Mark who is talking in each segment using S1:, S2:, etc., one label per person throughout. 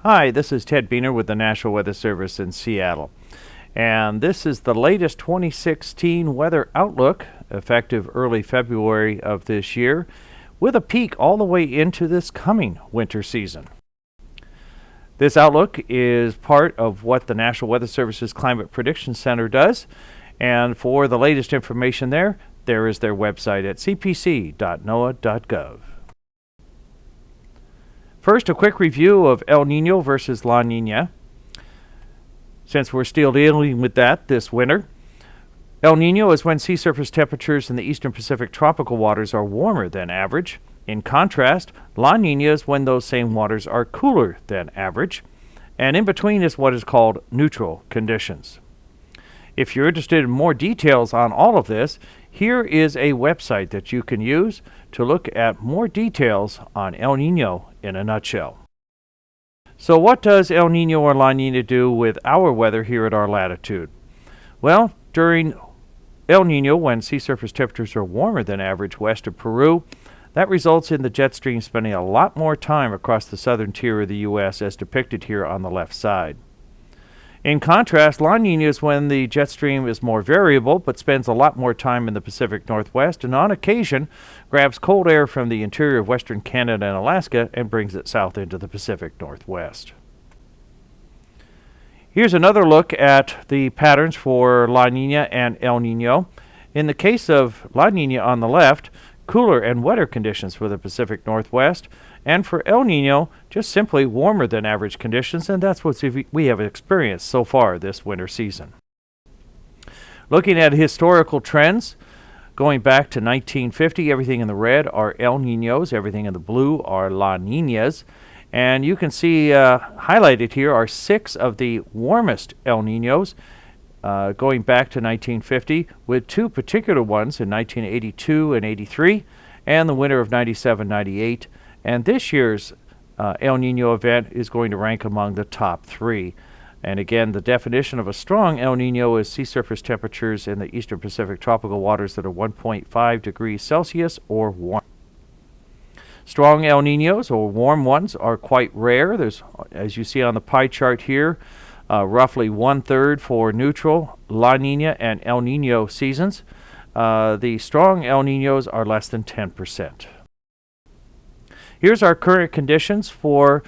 S1: Hi, this is Ted Beener with the National Weather Service in Seattle. And this is the latest 2016 weather outlook, effective early February of this year, with a peak all the way into this coming winter season. This outlook is part of what the National Weather Service's Climate Prediction Center does. And for the latest information there is their website at cpc.noaa.gov. First, a quick review of El Nino versus La Nina. Since we're still dealing with that this winter, El Nino is when sea surface temperatures in the eastern Pacific tropical waters are warmer than average. In contrast, La Nina is when those same waters are cooler than average. And in between is what is called neutral conditions. If you're interested in more details on all of this, here is a website that you can use to look at more details on El Nino in a nutshell. So what does El Nino or La Nina do with our weather here at our latitude? Well, during El Nino, when sea surface temperatures are warmer than average west of Peru, that results in the jet stream spending a lot more time across the southern tier of the U.S. as depicted here on the left side. In contrast, La Nina is when the jet stream is more variable but spends a lot more time in the Pacific Northwest and on occasion grabs cold air from the interior of western Canada and Alaska and brings it south into the Pacific Northwest. Here's another look at the patterns for La Nina and El Nino. In the case of La Nina on the left, cooler and wetter conditions for the Pacific Northwest, and for El Nino, just simply warmer than average conditions, and that's what we have experienced so far this winter season. Looking at historical trends, going back to 1950, everything in the red are El Ninos, everything in the blue are La Ninas, and you can see highlighted here are 6 of the warmest El Ninos, going back to 1950, with 2 particular ones in 1982 and 83, and the winter of 97-98. And this year's El Nino event is going to rank among the top 3. And again, the definition of a strong El Nino is sea surface temperatures in the eastern Pacific tropical waters that are 1.5 degrees Celsius or warmer. Strong El Ninos, or warm ones, are quite rare. There's, as you see on the pie chart here, roughly 1/3 for neutral, La Nina, and El Nino seasons. The strong El Ninos are less than 10%. Here's our current conditions for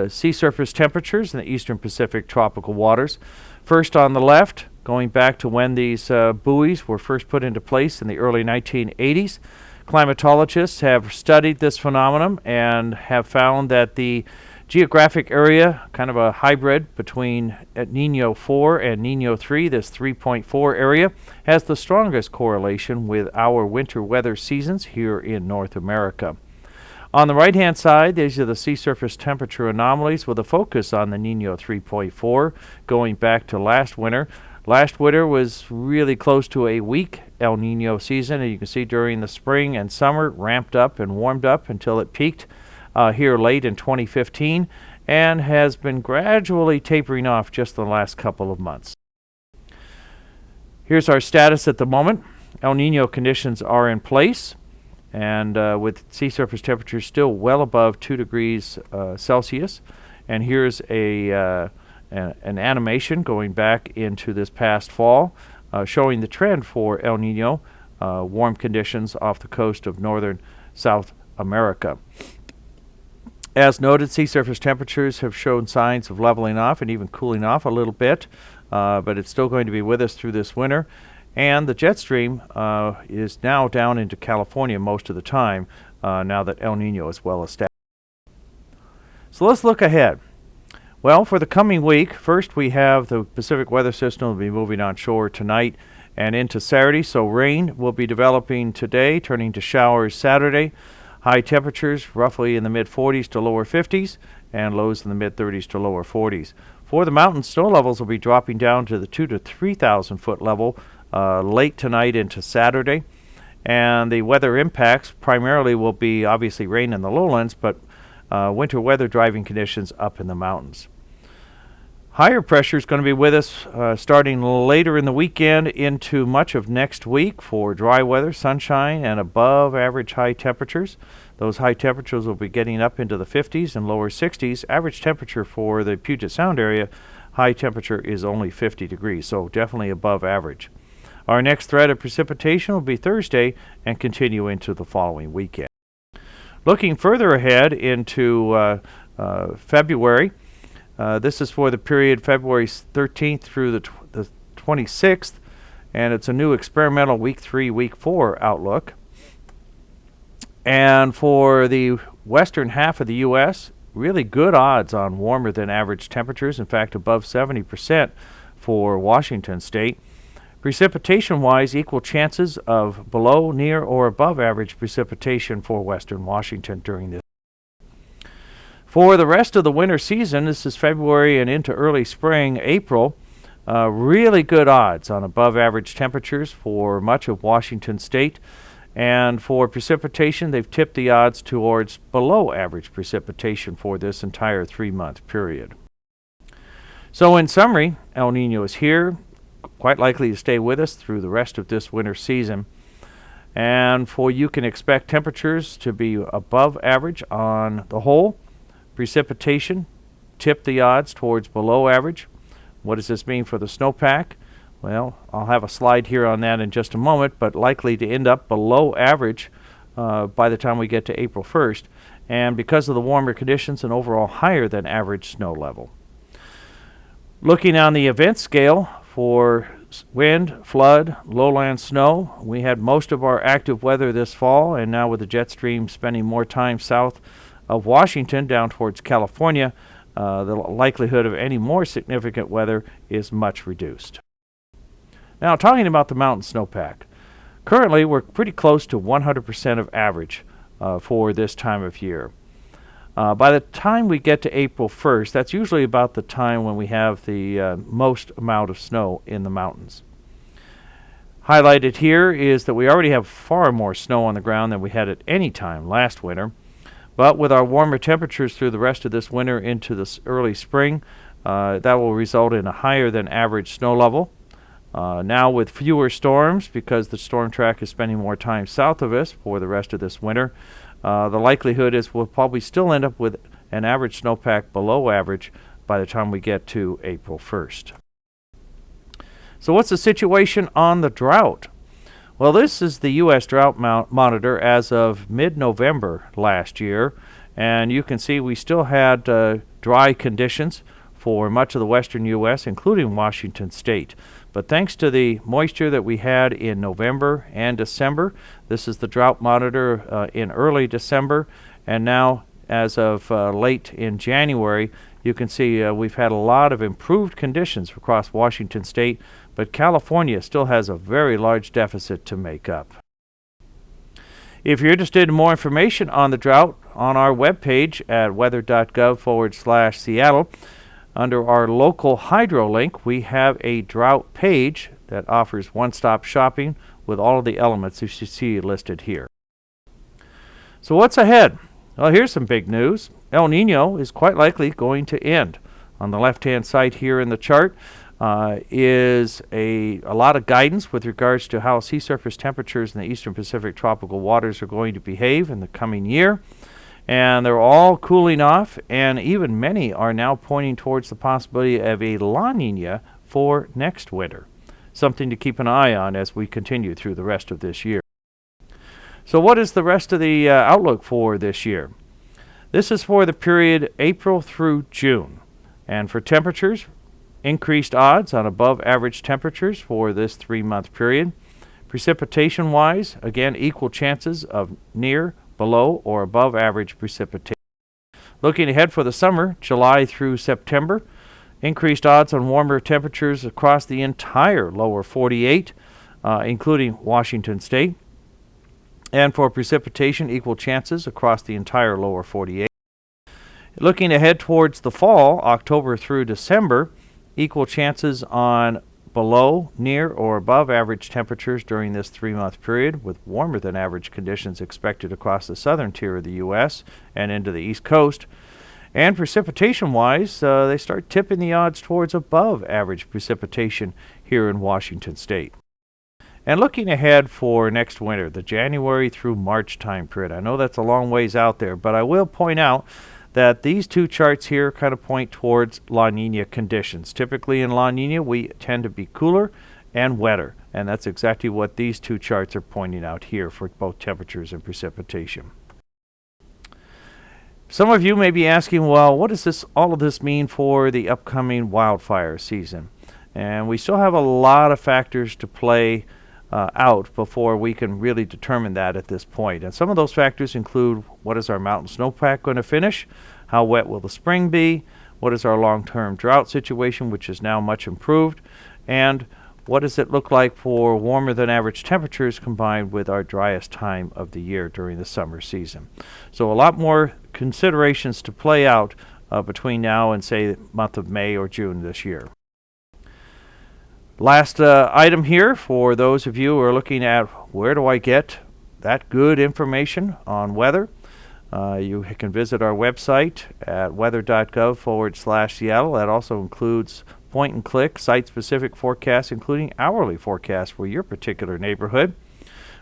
S1: sea surface temperatures in the eastern Pacific tropical waters. First on the left, going back to when these buoys were first put into place in the early 1980s, climatologists have studied this phenomenon and have found that the geographic area, kind of a hybrid between Nino 4 and Nino 3, this 3.4 area, has the strongest correlation with our winter weather seasons here in North America. On the right-hand side, these are the sea surface temperature anomalies with a focus on the Nino 3.4 going back to last winter. Last winter was really close to a weak El Nino season, and you can see during the spring and summer ramped up and warmed up until it peaked here late in 2015 and has been gradually tapering off just the last couple of months. Here's our status at the moment. El Nino conditions are in place, and with sea surface temperatures still well above 2 degrees Celsius. And here's an animation going back into this past fall, showing the trend for El Nino, warm conditions off the coast of northern South America. As noted, sea surface temperatures have shown signs of leveling off and even cooling off a little bit, but it's still going to be with us through this winter. And the jet stream is now down into California most of the time, now that El Nino is well established. So let's look ahead. Well, for the coming week, first we have the Pacific weather system will be moving onshore tonight and into Saturday, so rain will be developing today, turning to showers Saturday. High temperatures roughly in the mid-40s to lower 50s, and lows in the mid-30s to lower 40s. For the mountains, snow levels will be dropping down to the 2,000 to 3,000 foot level late tonight into Saturday. And the weather impacts primarily will be obviously rain in the lowlands, but winter weather driving conditions up in the mountains. Higher pressure is going to be with us starting later in the weekend into much of next week for dry weather, sunshine, and above average high temperatures. Those high temperatures will be getting up into the 50s and lower 60s. Average temperature for the Puget Sound area, high temperature is only 50 degrees, so definitely above average. Our next threat of precipitation will be Thursday and continue into the following weekend. Looking further ahead into February, this is for the period February 13th through the 26th, and it's a new experimental week 3, week 4 outlook. And for the western half of the U.S., really good odds on warmer than average temperatures, in fact above 70% for Washington state. Precipitation-wise, equal chances of below, near, or above average precipitation for western Washington during this. For the rest of the winter season, this is February and into early spring, April, really good odds on above average temperatures for much of Washington state. And for precipitation, they've tipped the odds towards below average precipitation for this entire 3-month period. So in summary, El Nino is here, quite likely to stay with us through the rest of this winter season. And you can expect temperatures to be above average on the whole. Precipitation tip the odds towards below average. What does this mean for the snowpack? Well, I'll have a slide here on that in just a moment, but likely to end up below average by the time we get to April 1st, and because of the warmer conditions, an overall higher than average snow level. Looking on the event scale for wind, flood, lowland snow, we had most of our active weather this fall, and now with the jet stream spending more time south of Washington down towards California, the likelihood of any more significant weather is much reduced. Now, talking about the mountain snowpack, currently we're pretty close to 100% of average for this time of year. By the time we get to April 1st, that's usually about the time when we have the most amount of snow in the mountains. Highlighted here is that we already have far more snow on the ground than we had at any time last winter. But with our warmer temperatures through the rest of this winter into this early spring, that will result in a higher than average snow level. Now with fewer storms, because the storm track is spending more time south of us for the rest of this winter, the likelihood is we'll probably still end up with an average snowpack below average by the time we get to April 1st. So what's the situation on the drought? Well, this is the U.S. Drought Monitor as of mid-November last year, and you can see we still had dry conditions for much of the western U.S., including Washington state. But thanks to the moisture that we had in November and December, this is the drought monitor in early December, and now as of late in January, you can see we've had a lot of improved conditions across Washington state, but California still has a very large deficit to make up. If you're interested in more information on the drought, on our webpage at weather.gov/Seattle, under our local hydro link, we have a drought page that offers one-stop shopping with all of the elements you see listed here. So what's ahead? Well, here's some big news. El Nino is quite likely going to end. On the left-hand side here in the chart is a lot of guidance with regards to how sea surface temperatures in the eastern Pacific tropical waters are going to behave in the coming year. And they're all cooling off, and even many are now pointing towards the possibility of a La Nina for next winter. Something to keep an eye on as we continue through the rest of this year. So what is the rest of the outlook for this year? This is for the period April through June. And for temperatures, increased odds on above average temperatures for this 3-month period. Precipitation-wise, again, equal chances of near, below, or above average precipitation. Looking ahead for the summer, July through September, increased odds on warmer temperatures across the entire lower 48, including Washington state. And for precipitation, equal chances across the entire lower 48. Looking ahead towards the fall, October through December, equal chances on below, near, or above average temperatures during this 3-month period, with warmer than average conditions expected across the southern tier of the U.S. and into the East Coast. And precipitation-wise, they start tipping the odds towards above average precipitation here in Washington state. And looking ahead for next winter, the January through March time period. I know that's a long ways out there, but I will point out that these two charts here kind of point towards La Nina conditions. Typically in La Nina, we tend to be cooler and wetter, and that's exactly what these two charts are pointing out here for both temperatures and precipitation. Some of you may be asking, well, what does all of this mean for the upcoming wildfire season? And we still have a lot of factors to play out before we can really determine that at this point. And some of those factors include, what is our mountain snowpack going to finish? How wet will the spring be? What is our long-term drought situation, which is now much improved? And what does it look like for warmer than average temperatures combined with our driest time of the year during the summer season? So a lot more considerations to play out between now and, say, the month of May or June this year. Last item here for those of you who are looking at where do I get that good information on weather. You can visit our website at weather.gov/Seattle. That also includes point and click site-specific forecasts, including hourly forecasts for your particular neighborhood.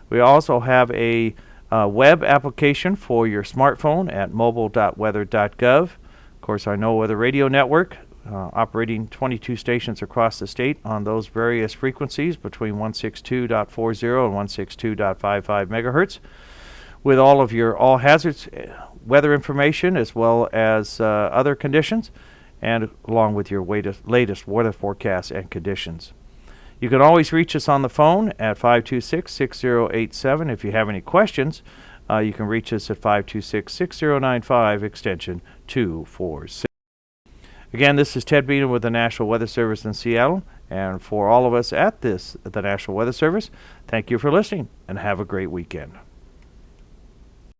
S1: We also have a web application for your smartphone at mobile.weather.gov. Of course, our No Weather Radio Network, operating 22 stations across the state on those various frequencies between 162.40 and 162.55 megahertz, with all of your all hazards weather information as well as other conditions, and along with your latest weather forecasts and conditions. You can always reach us on the phone at 526-6087. If you have any questions, you can reach us at 526-6095, extension 246. Again, this is Ted Beaton with the National Weather Service in Seattle. And for all of us at the National Weather Service, thank you for listening and have a great weekend.